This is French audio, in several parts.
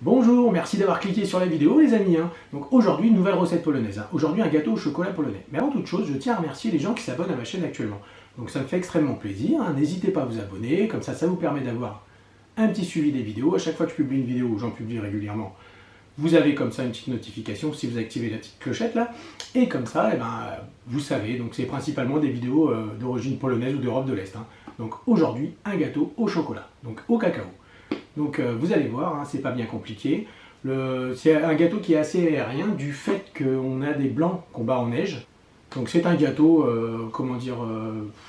Bonjour, merci d'avoir cliqué sur la vidéo les amis. Donc aujourd'hui, une nouvelle recette polonaise. Aujourd'hui, un gâteau au chocolat polonais. Mais avant toute chose, je tiens à remercier les gens qui s'abonnent à ma chaîne actuellement. Donc ça me fait extrêmement plaisir. N'hésitez pas à vous abonner, comme ça vous permet d'avoir un petit suivi des vidéos. À chaque fois que je publie une vidéo, j'en publie régulièrement, vous avez comme ça une petite notification si vous activez la petite clochette là. Et comme ça, vous savez, donc c'est principalement des vidéos d'origine polonaise ou d'Europe de l'Est. Donc aujourd'hui, un gâteau au chocolat, donc au cacao. Donc vous allez voir, c'est pas bien compliqué. C'est un gâteau qui est assez aérien du fait qu'on a des blancs qu'on bat en neige. Donc c'est un gâteau,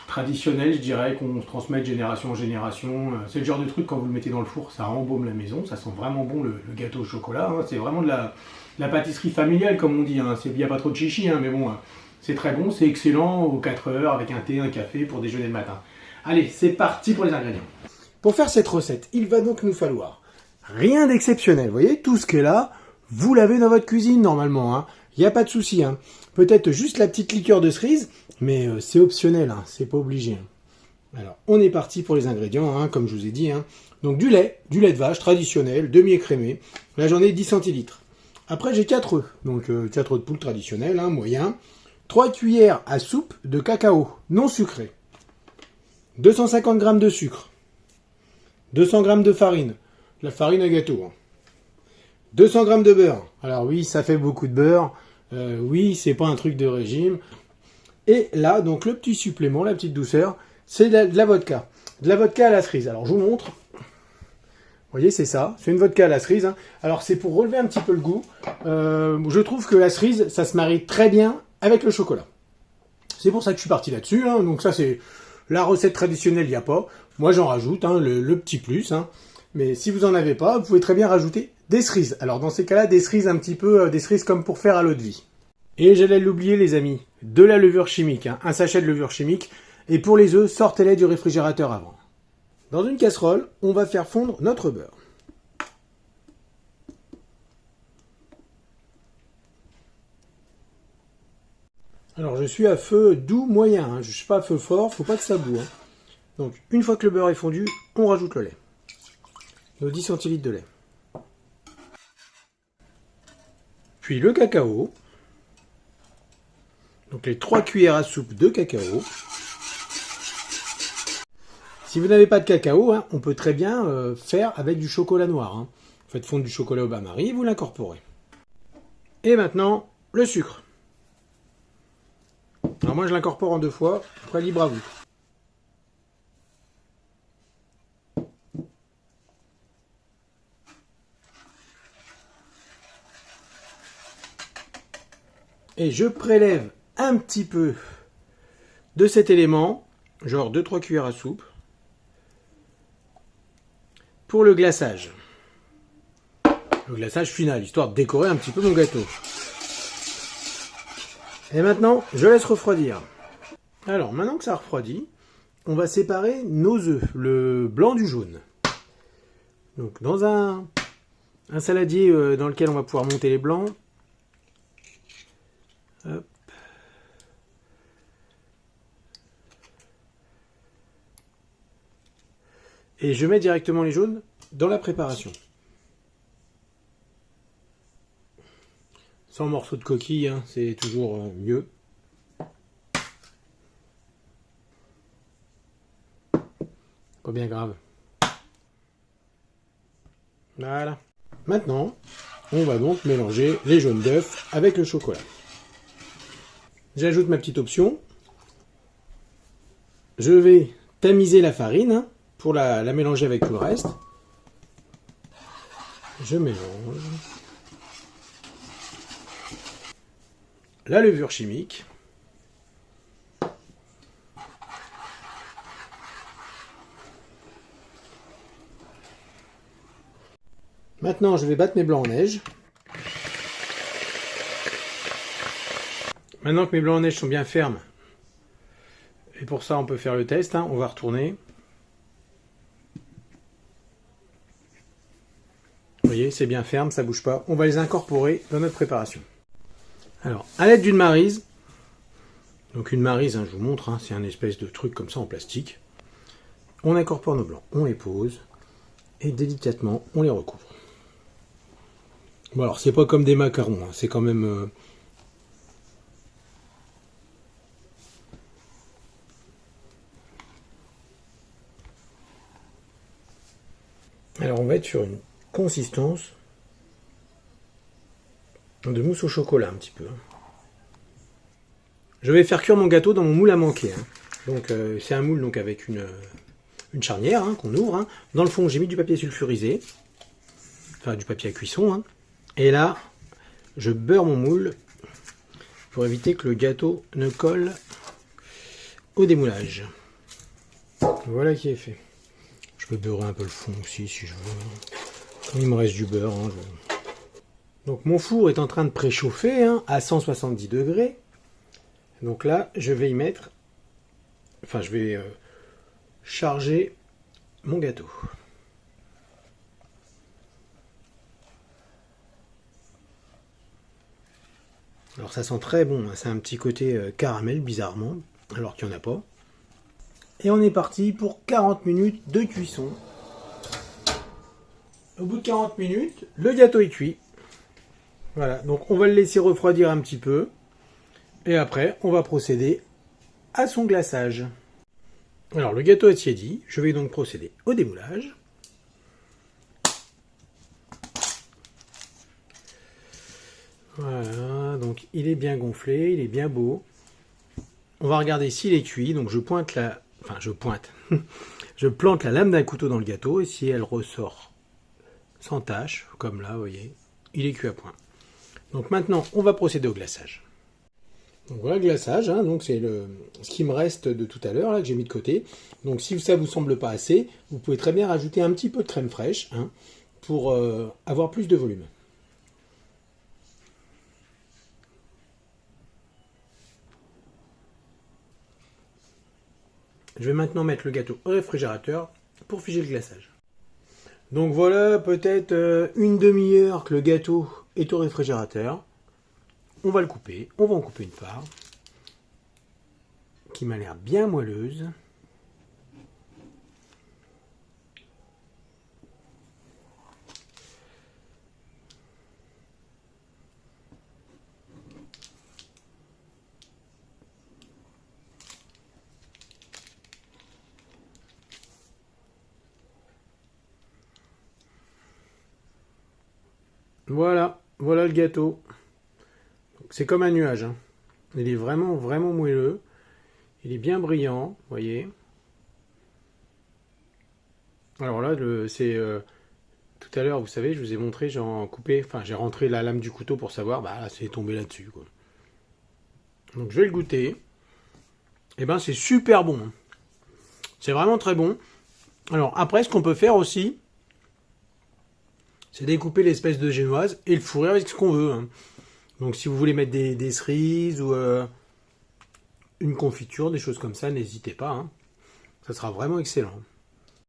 traditionnel, je dirais, qu'on se transmet de génération en génération. C'est le genre de truc, quand vous le mettez dans le four, ça embaume la maison, ça sent vraiment bon le gâteau au chocolat. C'est vraiment de la pâtisserie familiale, comme on dit. Il n'y a pas trop de chichi, mais bon, c'est très bon, c'est excellent aux 4 heures, avec un thé, un café, pour déjeuner le matin. Allez, c'est parti pour les ingrédients. Pour faire cette recette, il va donc nous falloir rien d'exceptionnel. Vous voyez, tout ce qui est là, vous l'avez dans votre cuisine normalement. Il n'y a pas de souci. Peut-être juste la petite liqueur de cerise, mais c'est optionnel, c'est pas obligé. Alors, on est parti pour les ingrédients, comme je vous ai dit. Donc du lait de vache traditionnel, demi-écrémé. Là, j'en ai 10 centilitres. Après, j'ai 4 œufs. Donc 4 œufs de poule traditionnels, moyen. 3 cuillères à soupe de cacao non sucré. 250 g de sucre. 200 g de farine, la farine à gâteau. 200 g de beurre. Alors oui, ça fait beaucoup de beurre. Oui, c'est pas un truc de régime. Et là, donc le petit supplément, la petite douceur, c'est de la vodka. De la vodka à la cerise. Alors je vous montre. Vous voyez, c'est ça. C'est une vodka à la cerise. Alors c'est pour relever un petit peu le goût. Je trouve que la cerise, ça se marie très bien avec le chocolat. C'est pour ça que je suis parti là-dessus. Donc ça, c'est la recette traditionnelle, il n'y a pas. Moi, j'en rajoute, le petit plus. Mais si vous n'en avez pas, vous pouvez très bien rajouter des cerises. Alors, dans ces cas-là, des cerises un petit peu, des cerises comme pour faire à l'eau de vie. Et j'allais l'oublier, les amis, de la levure chimique. Un sachet de levure chimique. Et pour les œufs, sortez-les du réfrigérateur avant. Dans une casserole, on va faire fondre notre beurre. Alors, je suis à feu doux moyen. Je ne suis pas à feu fort, faut pas que ça boue. Donc, une fois que le beurre est fondu, on rajoute le lait. Nos 10 centilitres de lait. Puis le cacao. Donc les 3 cuillères à soupe de cacao. Si vous n'avez pas de cacao, on peut très bien faire avec du chocolat noir. Vous faites fondre du chocolat au bain-marie, vous l'incorporez. Et maintenant, le sucre. Alors moi je l'incorpore en 2 fois, après libre à vous. Et je prélève un petit peu de cet élément, genre 2-3 cuillères à soupe, pour le glaçage. Le glaçage final, histoire de décorer un petit peu mon gâteau. Et maintenant, je laisse refroidir. Alors, maintenant que ça a refroidi, on va séparer nos œufs, le blanc du jaune. Donc, dans un saladier dans lequel on va pouvoir monter les blancs. Hop. Et je mets directement les jaunes dans la préparation. Sans morceaux de coquille, c'est toujours mieux. Pas bien grave. Voilà. Maintenant, on va donc mélanger les jaunes d'œufs avec le chocolat. J'ajoute ma petite option. Je vais tamiser la farine pour la mélanger avec tout le reste. Je mélange. La levure chimique. Maintenant, je vais battre mes blancs en neige. Maintenant que mes blancs en neige sont bien fermes, et pour ça on peut faire le test, on va retourner. Vous voyez, c'est bien ferme, ça bouge pas. On va les incorporer dans notre préparation. Alors, à l'aide d'une maryse, donc une maryse, je vous montre, c'est un espèce de truc comme ça en plastique. On incorpore nos blancs, on les pose, et délicatement, on les recouvre. Bon alors c'est pas comme des macarons, hein, c'est quand même... Alors on va être sur une consistance de mousse au chocolat un petit peu. Je vais faire cuire mon gâteau dans mon moule à manquer. Hein. Donc c'est un moule donc, avec une charnière hein, qu'on ouvre. Hein. Dans le fond j'ai mis du papier sulfurisé, enfin du papier à cuisson. Hein. Et là je beurre mon moule pour éviter que le gâteau ne colle au démoulage. Voilà qui est fait. Je peux beurrer un peu le fond aussi si je veux. Il me reste du beurre. Hein, Donc mon four est en train de préchauffer hein, à 170 degrés. Donc là, je vais y mettre... Enfin, je vais charger mon gâteau. Alors ça sent très bon. Hein, c'est un petit côté caramel, bizarrement. Alors qu'il n'y en a pas. Et on est parti pour 40 minutes de cuisson. Au bout de 40 minutes, le gâteau est cuit. Voilà, donc on va le laisser refroidir un petit peu. Et après, on va procéder à son glaçage. Alors, le gâteau a tiédi. Je vais donc procéder au démoulage. Voilà, donc il est bien gonflé, il est bien beau. On va regarder s'il est cuit. Donc je pointe la... Enfin, je pointe. Je plante la lame d'un couteau dans le gâteau. Et si elle ressort sans tache, comme là, vous voyez, il est cuit à point. Donc maintenant, on va procéder au glaçage. Donc voilà le glaçage, hein, donc c'est ce qui me reste de tout à l'heure, là, que j'ai mis de côté. Donc si ça ne vous semble pas assez, vous pouvez très bien rajouter un petit peu de crème fraîche hein, pour avoir plus de volume. Je vais maintenant mettre le gâteau au réfrigérateur pour figer le glaçage. Donc voilà, peut-être une demi-heure que le gâteau est au réfrigérateur. On va le couper, on va en couper une part qui m'a l'air bien moelleuse. Voilà, voilà le gâteau. C'est comme un nuage. Hein. Il est vraiment, vraiment moelleux. Il est bien brillant, vous voyez. Alors là, c'est tout à l'heure, vous savez, je vous ai montré, j'ai coupé, enfin j'ai rentré la lame du couteau pour savoir, bah c'est tombé là-dessus. Quoi. Donc je vais le goûter. Et ben c'est super bon. Hein. C'est vraiment très bon. Alors après, ce qu'on peut faire aussi, c'est découper l'espèce de génoise et le fourrer avec ce qu'on veut. Hein. Donc si vous voulez mettre des cerises ou une confiture, des choses comme ça, n'hésitez pas. Hein. Ça sera vraiment excellent.